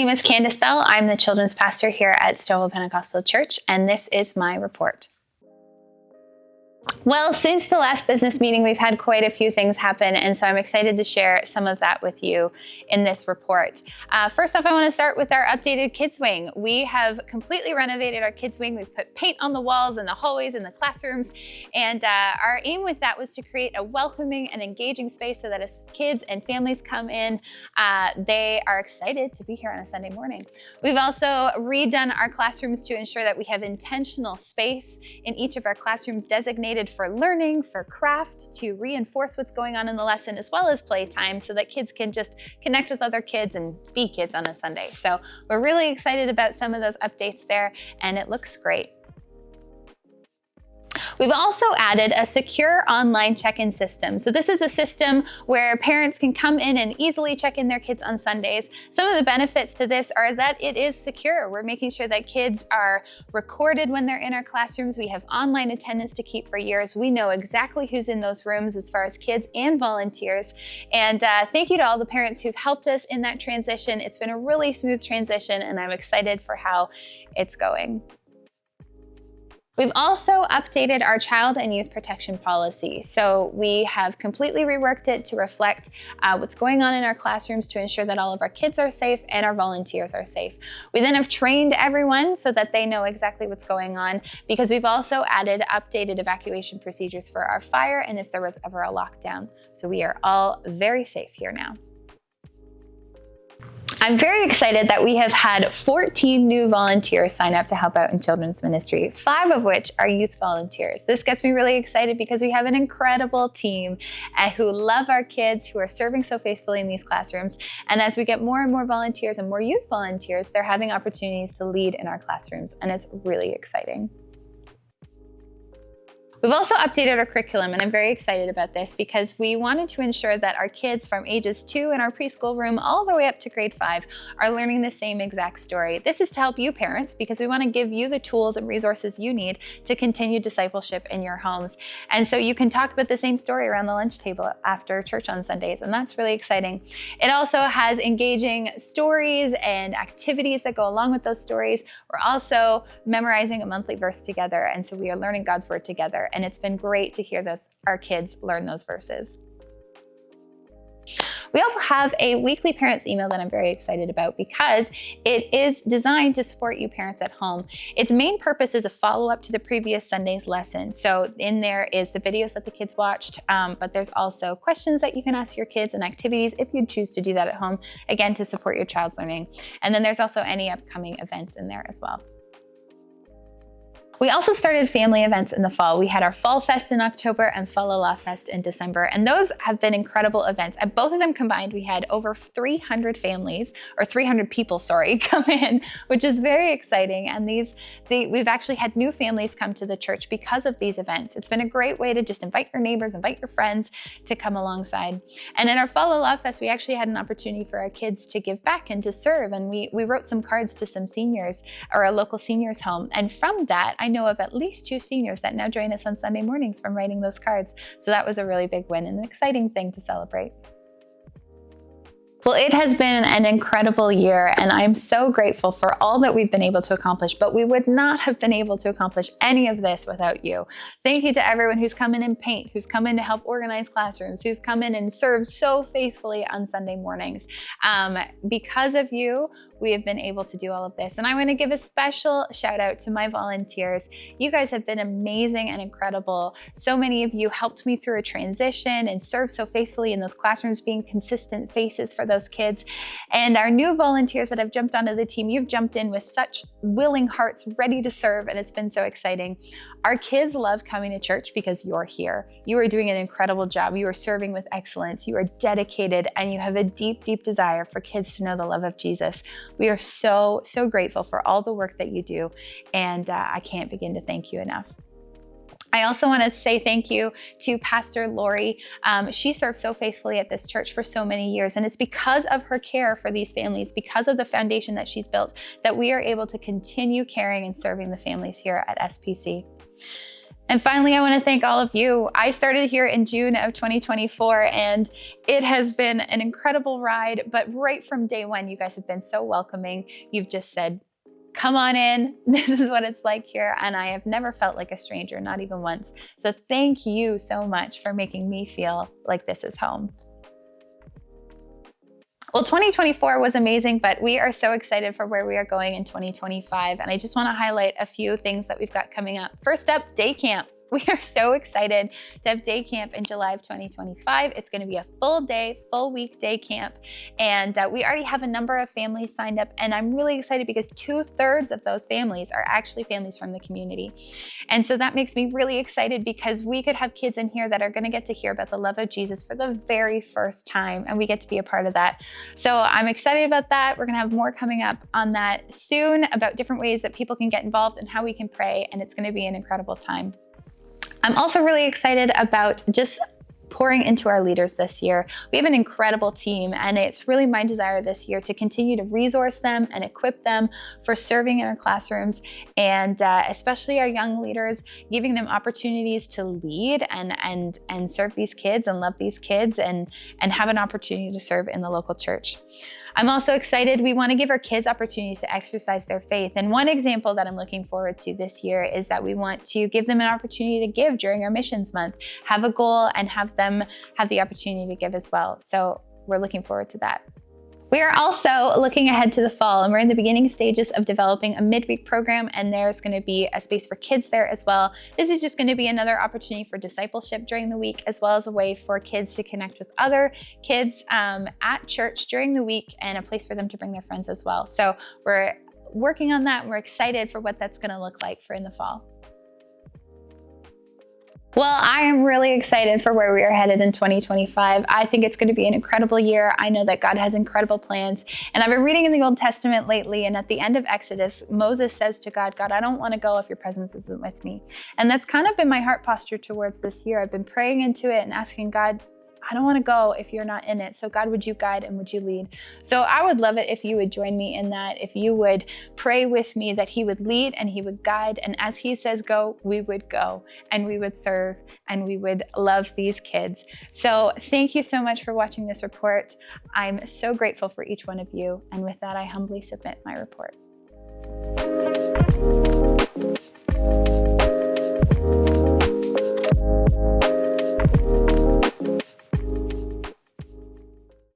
name is Candace Bell. I'm the children's pastor here at Stouffville Pentecostal Church, and this is my report. Well, since the last business meeting, we've had quite a few things happen, and so I'm excited to share some of that with you in this report. First off, I want to start with our updated kids wing. We have completely renovated our kids wing. We've put paint on the walls and the hallways and the classrooms, and our aim with that was to create a welcoming and engaging space so that as kids and families come in, they are excited to be here on a Sunday morning. We've also redone our classrooms to ensure that we have intentional space in each of our classrooms designated for learning, for craft, to reinforce what's going on in the lesson, as well as playtime, so that kids can just connect with other kids and be kids on a Sunday. So we're really excited about some of those updates there, and it looks great. We've also added a secure online check-in system. So this is a system where parents can come in and easily check in their kids on Sundays. Some of the benefits to this are that it is secure. We're making sure that kids are recorded when they're in our classrooms. We have online attendance to keep for years. We know exactly who's in those rooms as far as kids and volunteers. And thank you to all the parents who've helped us in that transition. It's been a really smooth transition, and I'm excited for how it's going. We've also updated our child and youth protection policy. So we have completely reworked it to reflect what's going on in our classrooms to ensure that all of our kids are safe and our volunteers are safe. We then have trained everyone so that they know exactly what's going on, because we've also added updated evacuation procedures for our fire and if there was ever a lockdown. So we are all very safe here now. I'm very excited that we have had 14 new volunteers sign up to help out in children's ministry, 5 of which are youth volunteers. This gets me really excited because we have an incredible team who love our kids, who are serving so faithfully in these classrooms. And as we get more and more volunteers and more youth volunteers, they're having opportunities to lead in our classrooms, and it's really exciting. We've also updated our curriculum, and I'm very excited about this because we wanted to ensure that our kids from ages 2 in our preschool room all the way up to grade 5 are learning the same exact story. This is to help you parents because we want to give you the tools and resources you need to continue discipleship in your homes. And so you can talk about the same story around the lunch table after church on Sundays, and that's really exciting. It also has engaging stories and activities that go along with those stories. We're also memorizing a monthly verse together, and so we are learning God's word together. And it's been great to hear our kids learn those verses. We also have a weekly parents email that I'm very excited about because it is designed to support you parents at home. Its main purpose is a follow-up to the previous Sunday's lesson. So in there is the videos that the kids watched, but there's also questions that you can ask your kids and activities if you choose to do that at home, again, to support your child's learning. And then there's also any upcoming events in there as well. We also started family events in the fall. We had our Fall Fest in October and Fa La La Fest in December, and those have been incredible events. At both of them combined, we had over 300 families, or 300 people, sorry, come in, which is very exciting. And we've actually had new families come to the church because of these events. It's been a great way to just invite your neighbors, invite your friends to come alongside. And in our Fa La La Fest, we actually had an opportunity for our kids to give back and to serve, and we wrote some cards to some seniors, or a local seniors home. And from that, I know of at least 2 seniors that now join us on Sunday mornings from writing those cards. So that was a really big win and an exciting thing to celebrate. Well, it has been an incredible year, and I'm so grateful for all that we've been able to accomplish, but we would not have been able to accomplish any of this without you. Thank you to everyone who's come in and paint, who's come in to help organize classrooms, who's come in and served so faithfully on Sunday mornings. Because of you, we have been able to do all of this. And I want to give a special shout out to my volunteers. You guys have been amazing and incredible. So many of you helped me through a transition and served so faithfully in those classrooms, being consistent faces for those kids. And our new volunteers that have jumped onto the team, you've jumped in with such willing hearts, ready to serve, and it's been so exciting. Our kids love coming to church because you're here. You are doing an incredible job. You are serving with excellence. You are dedicated, and you have a deep, deep desire for kids to know the love of Jesus. We are so, so grateful for all the work that you do, and I can't begin to thank you enough. I also want to say thank you to Pastor Lori. She served so faithfully at this church for so many years, and it's because of her care for these families, because of the foundation that she's built, that we are able to continue caring and serving the families here at SPC. And finally, I want to thank all of you. I started here in June of 2024, and it has been an incredible ride. But right from day one, you guys have been so welcoming. You've just said, come on in. This is what it's like here. And I have never felt like a stranger, not even once. So thank you so much for making me feel like this is home. Well, 2024 was amazing, but we are so excited for where we are going in 2025. And I just want to highlight a few things that we've got coming up. First up, day camp. We are so excited to have day camp in July of 2025. It's going to be a full day, full week day camp. And we already have a number of families signed up. And I'm really excited because 2/3 of those families are actually families from the community. And so that makes me really excited because we could have kids in here that are going to get to hear about the love of Jesus for the very first time. And we get to be a part of that. So I'm excited about that. We're going to have more coming up on that soon about different ways that people can get involved and how we can pray. And it's going to be an incredible time. I'm also really excited about just pouring into our leaders this year. We have an incredible team, and it's really my desire this year to continue to resource them and equip them for serving in our classrooms, and especially our young leaders, giving them opportunities to lead and serve these kids and love these kids and have an opportunity to serve in the local church. I'm also excited. We want to give our kids opportunities to exercise their faith. And one example that I'm looking forward to this year is that we want to give them an opportunity to give during our missions month, have a goal and have them have the opportunity to give as well. So we're looking forward to that. We are also looking ahead to the fall, and we're in the beginning stages of developing a midweek program, and there's going to be a space for kids there as well. This is just going to be another opportunity for discipleship during the week, as well as a way for kids to connect with other kids at church during the week, and a place for them to bring their friends as well. So we're working on that, and we're excited for what that's going to look like for in the fall. Well, I am really excited for where we are headed in 2025. I think it's going to be an incredible year. I know that God has incredible plans. And I've been reading in the Old Testament lately, and at the end of Exodus, Moses says to God, I don't want to go if your presence isn't with me. And that's kind of been my heart posture towards this year. I've been praying into it and asking God, I don't want to go if you're not in it. So God, would you guide and would you lead? So I would love it if you would join me in that, if you would pray with me that he would lead and he would guide. And as he says go, we would go and we would serve and we would love these kids. So thank you so much for watching this report. I'm so grateful for each one of you. And with that, I humbly submit my report.